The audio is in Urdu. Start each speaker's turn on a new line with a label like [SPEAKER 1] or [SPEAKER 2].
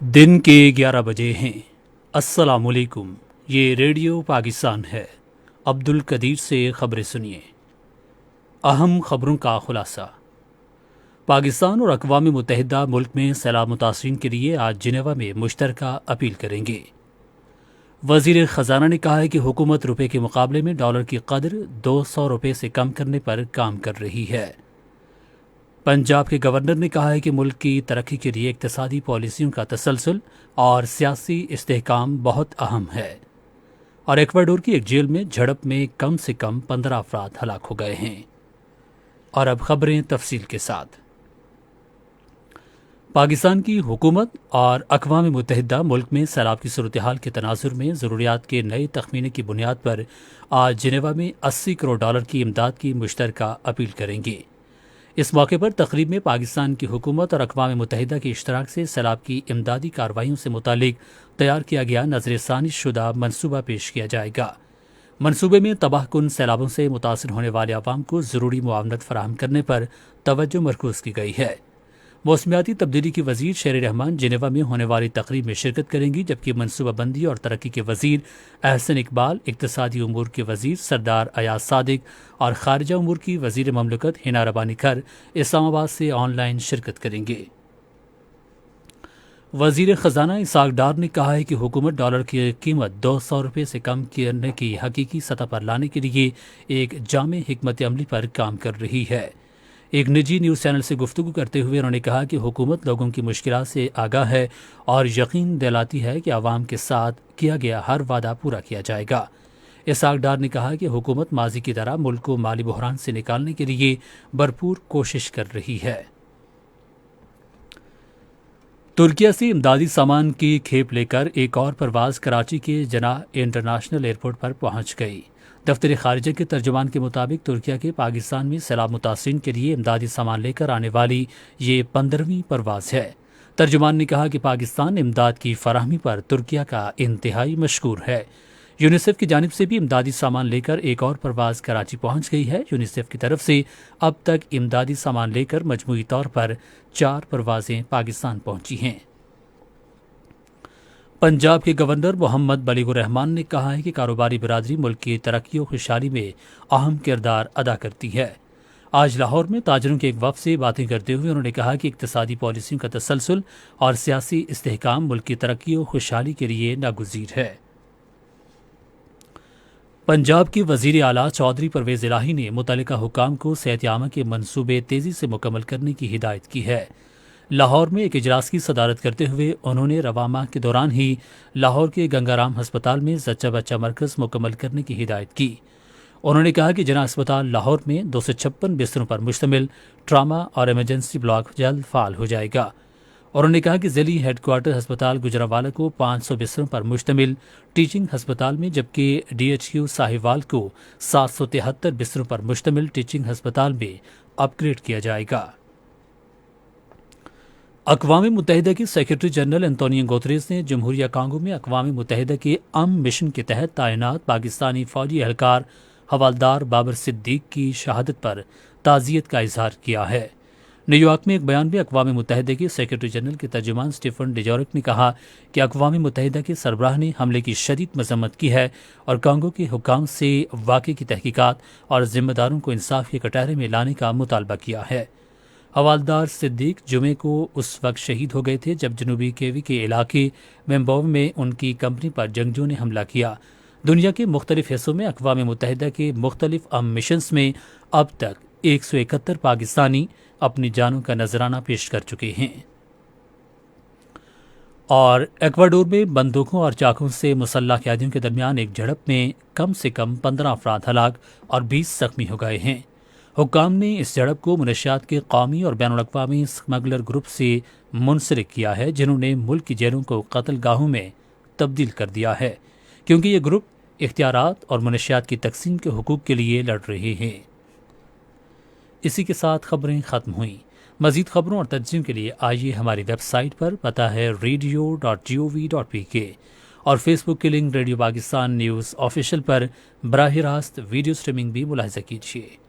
[SPEAKER 1] دن کے 11 بجے ہیں۔ السلام علیکم، یہ ریڈیو پاکستان ہے۔ عبد القدیر سے خبریں سنیے۔ اہم خبروں کا خلاصہ۔ پاکستان اور اقوام متحدہ ملک میں سیلاب متاثرین کے لیے آج جنیوا میں مشترکہ اپیل کریں گے۔ وزیر خزانہ نے کہا ہے کہ حکومت روپے کے مقابلے میں ڈالر کی قدر 200 روپے سے کم کرنے پر کام کر رہی ہے۔ پنجاب کے گورنر نے کہا ہے کہ ملک کی ترقی کے لیے اقتصادی پالیسیوں کا تسلسل اور سیاسی استحکام بہت اہم ہے۔ اور ایکواڈور کی ایک جیل میں جھڑپ میں کم سے کم 15 افراد ہلاک ہو گئے ہیں۔ اور اب خبریں تفصیل کے ساتھ۔ پاکستان کی حکومت اور اقوام متحدہ ملک میں سیلاب کی صورتحال کے تناظر میں ضروریات کے نئے تخمینے کی بنیاد پر آج جنیوا میں 80 کروڑ ڈالر کی امداد کی مشترکہ اپیل کریں گے۔ اس موقع پر تقریب میں پاکستان کی حکومت اور اقوام متحدہ کے اشتراک سے سیلاب کی امدادی کارروائیوں سے متعلق تیار کیا گیا نظر ثانی شدہ منصوبہ پیش کیا جائے گا۔ منصوبے میں تباہ کن سیلابوں سے متاثر ہونے والے عوام کو ضروری معاونت فراہم کرنے پر توجہ مرکوز کی گئی ہے۔ موسمیاتی تبدیلی کی وزیر شیر رحمان جنیوا میں ہونے والی تقریب میں شرکت کریں گی، جبکہ منصوبہ بندی اور ترقی کے وزیر احسن اقبال، اقتصادی امور کے وزیر سردار ایاز صادق اور خارجہ امور کی وزیر مملکت حنا ربانی کھر اسلام آباد سے آن لائن شرکت کریں گے۔ وزیر خزانہ اسحاق ڈار نے کہا ہے کہ حکومت ڈالر کی قیمت 200 روپے سے کم کرنے کی حقیقی سطح پر لانے کے لیے ایک جامع حکمت عملی پر کام کر رہی ہے۔ ایک نجی نیوز چینل سے گفتگو کرتے ہوئے انہوں نے کہا کہ حکومت لوگوں کی مشکلات سے آگاہ ہے اور یقین دلاتی ہے کہ عوام کے ساتھ کیا گیا ہر وعدہ پورا کیا جائے گا۔ اسحاق ڈار نے کہا کہ حکومت ماضی کی طرح ملک کو مالی بحران سے نکالنے کے لیے بھرپور کوشش کر رہی ہے۔ ترکیہ سے امدادی سامان کی کھیپ لے کر ایک اور پرواز کراچی کے جناح انٹرنیشنل ایئرپورٹ پر پہنچ گئی۔ دفتر خارجہ کے ترجمان کے مطابق ترکیہ کے پاکستان میں سیلاب متاثرین کے لیے امدادی سامان لے کر آنے والی یہ 15ویں پرواز ہے۔ ترجمان نے کہا کہ پاکستان امداد کی فراہمی پر ترکیہ کا انتہائی مشکور ہے۔ یونیسیف کی جانب سے بھی امدادی سامان لے کر ایک اور پرواز کراچی پہنچ گئی ہے۔ یونیسیف کی طرف سے اب تک امدادی سامان لے کر مجموعی طور پر 4 پروازیں پاکستان پہنچی ہیں۔ پنجاب کے گورنر محمد بلیغ الرحمان نے کہا ہے کہ کاروباری برادری ملک کی ترقی و خوشحالی میں اہم کردار ادا کرتی ہے۔ آج لاہور میں تاجروں کے ایک وفد سے باتیں کرتے ہوئے انہوں نے کہا کہ اقتصادی پالیسیوں کا تسلسل اور سیاسی استحکام ملک کی ترقی و خوشحالی کے لیے ناگزیر ہے۔ پنجاب کے وزیر اعلیٰ چودھری پرویز الہی نے متعلقہ حکام کو صحت عامہ کے منصوبے تیزی سے مکمل کرنے کی ہدایت کی ہے۔ لاہور میں ایک اجلاس کی صدارت کرتے ہوئے انہوں نے رواں ماہ کے دوران ہی لاہور کے گنگا رام ہسپتال میں زچہ بچہ مرکز مکمل کرنے کی ہدایت کی۔ انہوں نے کہا کہ جناح ہسپتال لاہور میں 256 بستروں پر مشتمل ٹراما اور ایمرجنسی بلاک جلد فعال ہو جائے گا۔ انہوں نے کہا کہ ضلعی ہیڈ کوارٹر ہسپتال گجرانوالہ کو 500 بستروں پر مشتمل ٹیچنگ ہسپتال میں، جبکہ ڈی ایچ کیو ساہیوال کو 773 بستروں پر مشتمل ٹیچنگ ہسپتال میں اپ گریڈ کیا جائے گا۔ اقوام متحدہ کے سیکرٹری جنرل انتونیو گوتریز نے جمہوریہ کانگو میں اقوام متحدہ کے مشن کے تحت تعینات پاکستانی فوجی اہلکار حوالدار بابر صدیق کی شہادت پر تعزیت کا اظہار کیا ہے۔ نیو یارک میں ایک بیان میں اقوام متحدہ کے سیکرٹری جنرل کے ترجمان سٹیفن ڈیجورک نے کہا کہ اقوام متحدہ کے سربراہ نے حملے کی شدید مذمت کی ہے اور کانگو کے حکام سے واقعے کی تحقیقات اور ذمہ داروں کو انصاف کے کٹہرے میں لانے کا مطالبہ کیا ہے۔ حوالدار صدیق جمعے کو اس وقت شہید ہو گئے تھے جب جنوبی کیوی کے علاقے ممبو میں ان کی کمپنی پر جنگجوؤں نے حملہ کیا۔ دنیا کے مختلف حصوں میں اقوام متحدہ کے مختلف مشنز میں اب تک 171 پاکستانی اپنی جانوں کا نذرانہ پیش کر چکے ہیں۔ اور ایکواڈور میں بندوقوں اور چاقوں سے مسلح قیدیوں کے درمیان ایک جھڑپ میں کم سے کم 15 افراد ہلاک اور 20 زخمی ہو گئے ہیں۔ حکام نے اس جھڑپ کو منشیات کے قومی اور بین الاقوامی اسمگلر گروپ سے منسلک کیا ہے، جنہوں نے ملک کی جیلوں کو قتل گاہوں میں تبدیل کر دیا ہے، کیونکہ یہ گروپ اختیارات اور منشیات کی تقسیم کے حقوق کے لیے لڑ رہے ہیں۔ اسی کے ساتھ خبریں ختم ہوئیں۔ مزید خبروں اور تجزیوں کے لیے آئیے ہماری ویب سائٹ پر، پتہ ہے radio.gov.pk، اور فیس بک کے link radio Pakistan news official پر براہ راست ویڈیو سٹریمنگ بھی ملاحظہ کیجیے۔